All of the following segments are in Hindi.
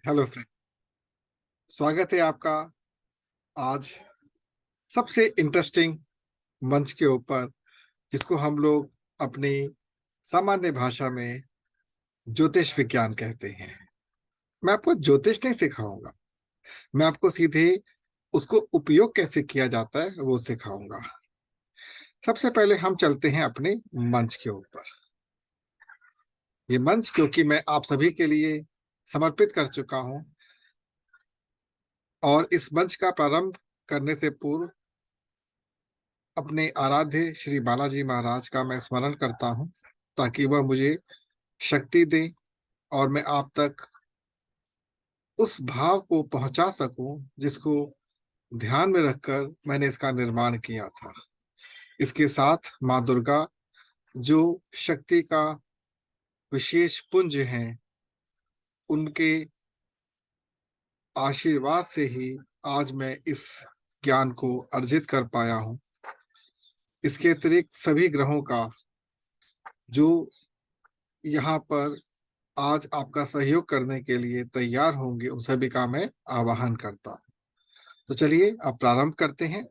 Hello friend. स्वागत है आपका आज सबसे इंटरेस्टिंग मंच के ऊपर, जिसको हम लोग अपनी सामान्य भाषा में ज्योतिष विज्ञान कहते हैं। मैं आपको ज्योतिष नहीं सिखाऊंगा, मैं आपको सीधे उसको उपयोग कैसे किया जाता है वो सिखाऊंगा। सबसे पहले हम चलते हैं अपने मंच के ऊपर। ये मंच क्योंकि मैं आप सभी के लिए समर्पित कर चुका हूं, और इस मंच का प्रारंभ करने से पूर्व अपने आराध्य श्री बालाजी महाराज का मैं स्मरण करता हूं, ताकि वह मुझे शक्ति दें और मैं आप तक उस भाव को पहुंचा सकूं जिसको ध्यान में रखकर मैंने इसका निर्माण किया था। इसके साथ माँ दुर्गा, जो शक्ति का विशेष पुंज हैं, उनके आशीर्वाद से ही आज मैं इस ज्ञान को अर्जित कर पाया हूं। इसके अतिरिक्त सभी ग्रहों का जो यहाँ पर आज आपका सहयोग करने के लिए तैयार होंगे, उन सभी का मैं आवाहन करता हूं। तो चलिए अब प्रारंभ करते हैं।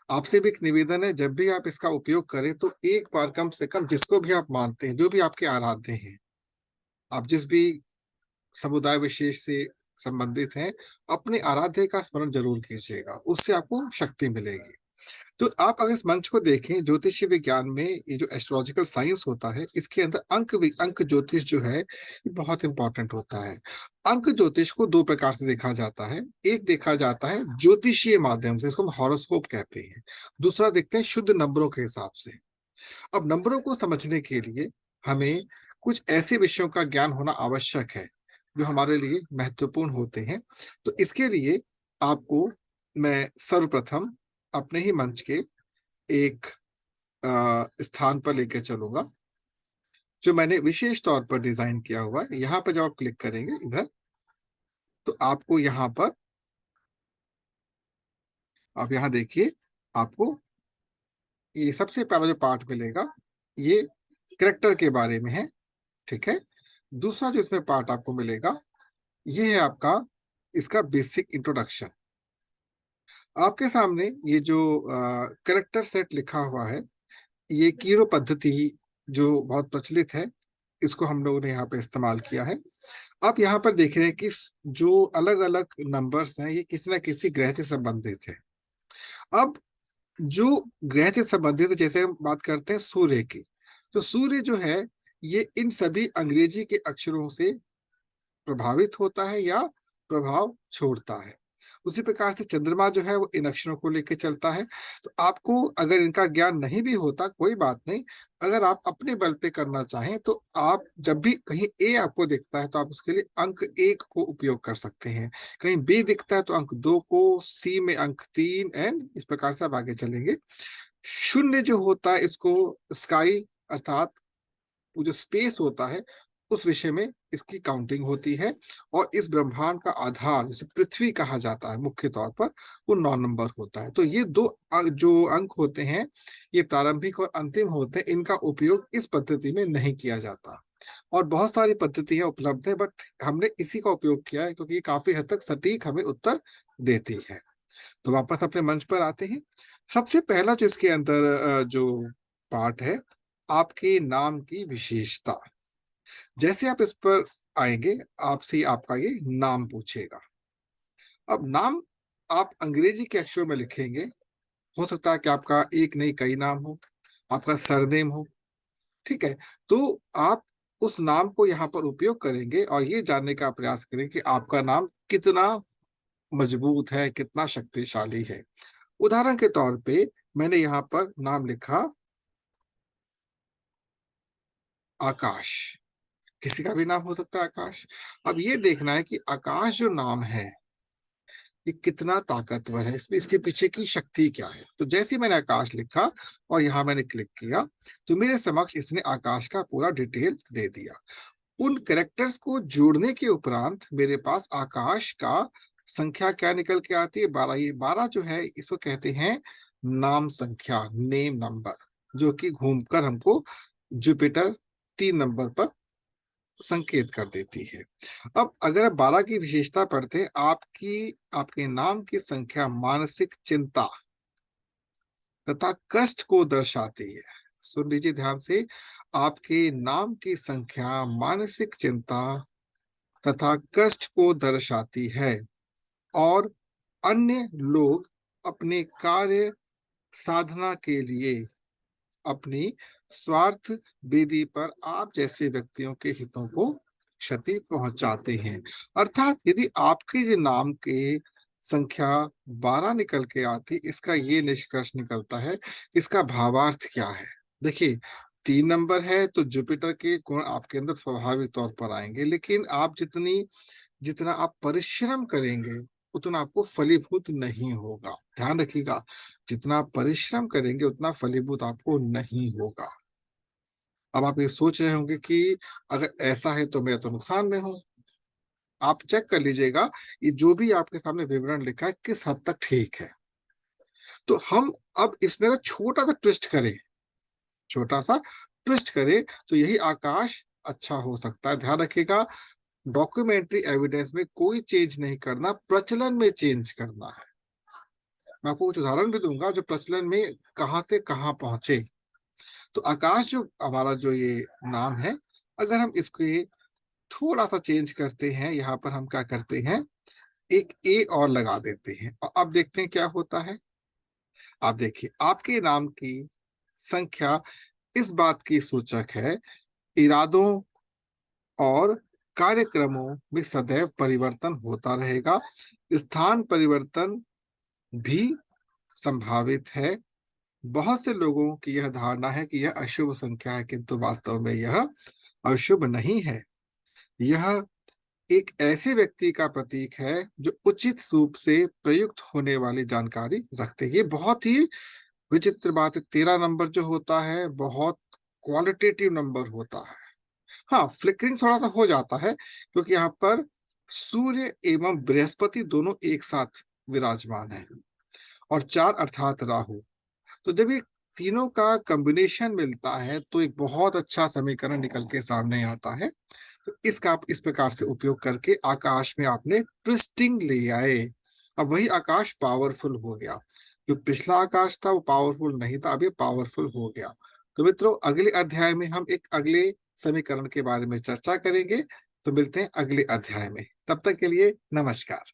आपसे भी एक निवेदन है, जब भी आप इसका उपयोग करें तो एक बार कम से कम जिसको भी आप मानते हैं, जो भी आपके आराध्य हैं, आप जिस भी समुदाय विशेष से संबंधित हैं, अपने आराध्य का स्मरण जरूर कीजिएगा, उससे आपको शक्ति मिलेगी। तो आप अगर इस मंच को देखें, ज्योतिषी विज्ञान में ये जो एस्ट्रोलॉजिकल साइंस होता है, इसके अंदर अंक ज्योतिष जो है ये बहुत इंपॉर्टेंट होता है। अंक ज्योतिष को दो प्रकार से देखा जाता है। एक देखा जाता है ज्योतिषीय माध्यम से, इसको हम हॉरोस्कोप कहते हैं। दूसरा देखते हैं शुद्ध नंबरों के हिसाब से। अब नंबरों को समझने के लिए हमें कुछ ऐसे विषयों का ज्ञान होना आवश्यक है जो हमारे लिए महत्वपूर्ण होते हैं। तो इसके लिए आपको मैं सर्वप्रथम अपने ही मंच के एक स्थान पर लेकर चलूंगा, जो मैंने विशेष तौर पर डिजाइन किया हुआ है। यहाँ पर जब आप क्लिक करेंगे इधर, तो आपको यहाँ पर, आप यहाँ देखिए, आपको ये सबसे पहला जो पार्ट मिलेगा ये करेक्टर के बारे में है। ठीक है। दूसरा जो इसमें पार्ट आपको मिलेगा ये है आपका इसका बेसिक इंट्रोडक्शन। आपके सामने ये जो करेक्टर सेट लिखा हुआ है, ये कीरो पद्धति जो बहुत प्रचलित है, इसको हम लोगों ने यहाँ पे इस्तेमाल किया है। आप यहाँ पर देख रहे हैं कि जो अलग अलग नंबर्स हैं ये किसी ना किसी ग्रह से संबंधित है। अब जो ग्रह से संबंधित है, जैसे हम बात करते हैं सूर्य की, तो सूर्य जो है ये इन सभी अंग्रेजी के अक्षरों से प्रभावित होता है या प्रभाव छोड़ता है। उसी प्रकार से चंद्रमा जो है वो इन अक्षरों को लेकर चलता है। तो आपको अगर इनका ज्ञान नहीं भी होता कोई बात नहीं, अगर आप अपने बल पे करना चाहें तो आप जब भी कहीं ए आपको दिखता है तो आप उसके लिए अंक 1 को उपयोग कर सकते हैं, कहीं बी दिखता है तो अंक 2 को, सी में अंक 3, एंड इस प्रकार से आप आगे चलेंगे। शून्य जो होता है इसको स्काई, अर्थात वो जो स्पेस होता है उस विषय में इसकी काउंटिंग होती है। और इस ब्रह्मांड का आधार जिसे पृथ्वी कहा जाता है मुख्य तौर पर, वो 9 नंबर होता है। तो ये दो जो अंक होते हैं ये प्रारंभिक और अंतिम होते हैं, इनका उपयोग इस पद्धति में नहीं किया जाता। और बहुत सारी पद्धतियां उपलब्ध है, बट हमने इसी का उपयोग किया है क्योंकि ये काफी हद तक सटीक हमें उत्तर देती है। तो वापस अपने मंच पर आते हैं। सबसे पहला जो इसके अंदर जो पार्ट है, आपके नाम की विशेषता। जैसे आप इस पर आएंगे, आपसे आपका ये नाम पूछेगा। अब नाम आप अंग्रेजी के अक्षरों में लिखेंगे। हो सकता है कि आपका एक नहीं कई नाम हो, आपका सरनेम हो। ठीक है। तो आप उस नाम को यहाँ पर उपयोग करेंगे और ये जानने का प्रयास करें कि आपका नाम कितना मजबूत है, कितना शक्तिशाली है। उदाहरण के तौर पे मैंने यहाँ पर नाम लिखा आकाश। किसी का भी नाम हो सकता है आकाश। अब ये देखना है कि आकाश जो नाम है ये कितना ताकतवर है, इसमें इसके पीछे की शक्ति क्या है। तो जैसे ही मैंने आकाश लिखा और यहाँ मैंने क्लिक किया, तो मेरे समक्ष इसने आकाश का पूरा डिटेल दे दिया। उन कैरेक्टर्स को जोड़ने के उपरांत मेरे पास आकाश का संख्या क्या निकल के आती है, 12। ये 12 जो है इसको कहते हैं नाम संख्या, नेम नंबर, जो कि घूमकर हमको जुपिटर 3 नंबर पर संकेत कर देती है। अब अगर आप 12 की विशेषता पढ़ते हैं, आपके नाम की संख्या मानसिक चिंता तथा कष्ट को दर्शाती है। सुन लीजिए ध्यान से, आपके नाम की संख्या मानसिक चिंता तथा कष्ट को दर्शाती है और अन्य लोग अपने कार्य साधना के लिए अपनी स्वार्थ वेदी पर आप जैसे व्यक्तियों के हितों को क्षति पहुंचाते हैं। अर्थात यदि आपके जो नाम के संख्या 12 निकल के आती, इसका ये निष्कर्ष निकलता है, इसका भावार्थ क्या है। देखिए, 3 नंबर है तो जुपिटर के गुण आपके अंदर स्वाभाविक तौर पर आएंगे, लेकिन आप जितना आप परिश्रम करेंगे उतना आपको फलीभूत नहीं होगा। ध्यान रखिएगा, जितना आप परिश्रम करेंगे उतना फलीभूत आपको नहीं होगा। अब आप ये सोच रहे होंगे कि अगर ऐसा है तो मैं तो नुकसान में हूं। आप चेक कर लीजिएगा, ये जो भी आपके सामने विवरण लिखा है किस हद तक ठीक है। तो हम अब इसमें अगर छोटा सा ट्विस्ट करें तो यही आकाश अच्छा हो सकता है। ध्यान रखिएगा, डॉक्यूमेंट्री एविडेंस में कोई चेंज नहीं करना, प्रचलन में चेंज करना है। मैं आपको कुछ उदाहरण भी दूंगा जो प्रचलन में कहां से कहां पहुंचे। तो आकाश जो हमारा जो ये नाम है, अगर हम इसके थोड़ा सा चेंज करते हैं, यहाँ पर हम क्या करते हैं, एक ए और लगा देते हैं और अब देखते हैं क्या होता है। आप देखिए, आपके नाम की संख्या इस बात की सूचक है, इरादों और कार्यक्रमों में सदैव परिवर्तन होता रहेगा। स्थान परिवर्तन भी संभावित है। बहुत से लोगों की यह धारणा है कि यह अशुभ संख्या है, किंतु वास्तव में यह अशुभ नहीं है। यह एक ऐसे व्यक्ति का प्रतीक है जो उचित रूप से प्रयुक्त होने वाली जानकारी रखते हैं। ये बहुत ही विचित्र बात है। 13 नंबर जो होता है बहुत क्वालिटेटिव नंबर होता है। हाँ, फ्लिकरिंग थोड़ा सा हो जाता है क्योंकि यहाँ पर सूर्य एवं बृहस्पति दोनों एक साथ विराजमान है और 4 अर्थात राहु। तो जब ये तीनों का कॉम्बिनेशन मिलता है तो एक बहुत अच्छा समीकरण निकल के सामने आता है। तो इसका आप इस प्रकार से उपयोग करके आकाश में आपने ट्विस्टिंग ले आए। अब वही आकाश पावरफुल हो गया। जो पिछला आकाश था वो पावरफुल नहीं था, अब ये पावरफुल हो गया। तो मित्रों, अगले अध्याय में हम एक अगले समीकरण के बारे में चर्चा करेंगे। तो मिलते हैं अगले अध्याय में, तब तक के लिए नमस्कार।